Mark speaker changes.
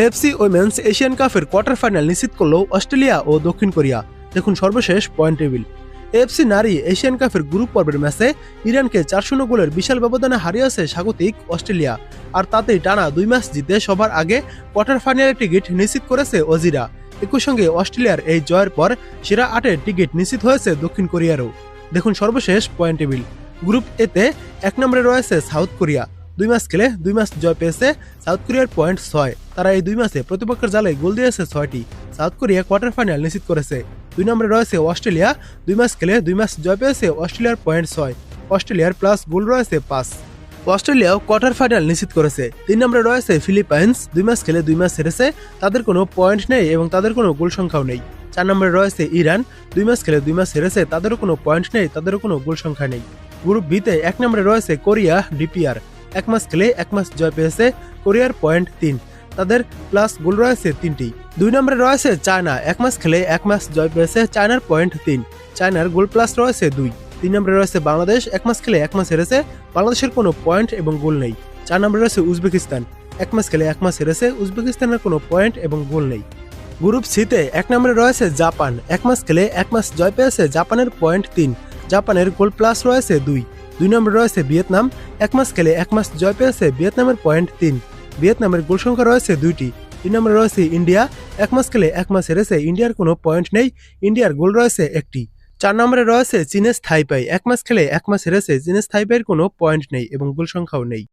Speaker 1: AFC women's Asian কাপের quarter final নিশ্চিত করল অস্ট্রেলিয়া ও দক্ষিণ কোরিয়া। দেখুন সর্বশেষ পয়েন্ট টেবিল। এএফসি নারী এশিয়ান কাপের গ্রুপ পর্বের ম্যাচে ইরানকে 4-0 গোলের বিশাল ব্যবধানে হারিয়েছে স্বাগতিক অস্ট্রেলিয়া। আর তাতেই টানা 2 ম্যাচ জিতে সবার আগে কোয়ার্টার ফাইনালের টিকিট নিশ্চিত করেছে অজিরা। একই সঙ্গে অস্ট্রেলিয়ার এই জয়ের পর সেরা 8-এর টিকিট নিশ্চিত হয়েছে দক্ষিণ কোরিয়ারও। দেখুন সর্বশেষ পয়েন্ট টেবিল। গ্রুপ এতে 1 নম্বরে রয়েছে সাউথ কোরিয়া। 2 ম্যাচ খেলে 2 ম্যাচ জয় পেয়েছে সাউথ কোরিয়ার পয়েন্ট 6। তারা এই 2 ম্যাচে প্রতিপক্ষের জালে গোল দিয়েছে 6টি। সাউথ কোরিয়া কোয়ার্টার ফাইনাল নিশ্চিত করেছে। 2 নম্বরে রয়েছে অস্ট্রেলিয়া। 2 ম্যাচ খেলে 2 ম্যাচ জয় পেয়েছে অস্ট্রেলিয়ার পয়েন্ট 6। অস্ট্রেলিয়ার প্লাস গোল রয়েছে 5। অস্ট্রেলিয়াও কোয়ার্টার ফাইনাল নিশ্চিত করেছে। 3 নম্বরে রয়েছে ফিলিপাইন্স। 2 ম্যাচ খেলে 2 ম্যাচ হেরেছে, তাদের কোনো পয়েন্ট নেই এবং তাদের কোনো গোল সংখ্যাও নেই। 4 নম্বরে রয়েছে ইরান। 2 ম্যাচ খেলে 2 ম্যাচ হেরেছে, তাদেরও কোনো পয়েন্ট নেই, তাদেরও কোনো গোল সংখ্যা নেই। গ্রুপ বিতে 1 নম্বরে রয়েছে কোরিয়া ডিপিআর। 1 ম্যাচ খেলে 1 ম্যাচ জয় পেয়েছে, কোরিয়ার পয়েন্ট 3, তাদের প্লাস গোল রয়েছে 3টি। 2 নম্বরে রয়েছে চায়না। 1 ম্যাচ খেলে 1 ম্যাচ জয় পেয়েছে, চায়নার পয়েন্ট 3, চায়নার গোল প্লাস রয়েছে 2। 3 নম্বরে রয়েছে বাংলাদেশ। 1 ম্যাচ খেলে 1 ম্যাচ হেরেছে, বাংলাদেশের কোনো পয়েন্ট এবং গোল নেই। 4 নম্বরে রয়েছে উজবেকিস্তান। 1 ম্যাচ খেলে 1 ম্যাচ হেরেছে, উজবেকিস্তানের কোনো পয়েন্ট এবং গোল নেই। গ্রুপ সিতে 1 নম্বরে রয়েছে জাপান। 1 ম্যাচ খেলে 1 ম্যাচ জয় পেয়েছে, জাপানের পয়েন্ট 3, জাপানের গোল প্লাস রয়েছে 2। 2 নম্বরে রয়েছে ভিয়েতনাম। 1 ম্যাচ খেলে 1 ম্যাচ জয় পেয়েছে, ভিয়েতনামের পয়েন্ট 3, ভিয়েতনামের গোল সংখ্যা রয়েছে 2টি। 3 নম্বরে রয়েছে ইন্ডিয়া। 1 ম্যাচ খেলে 1 ম্যাচ হেরেছে, ইন্ডিয়ার কোনো পয়েন্ট নেই, ইন্ডিয়ার গোল রয়েছে 1টি। 4 নম্বরে রয়েছে চীনের থাইপেই। 1 ম্যাচ খেলে 1 ম্যাচ হেরেছে, চীনের থাইপেইয়ের কোনো পয়েন্ট নেই এবং গোল সংখ্যাও নেই।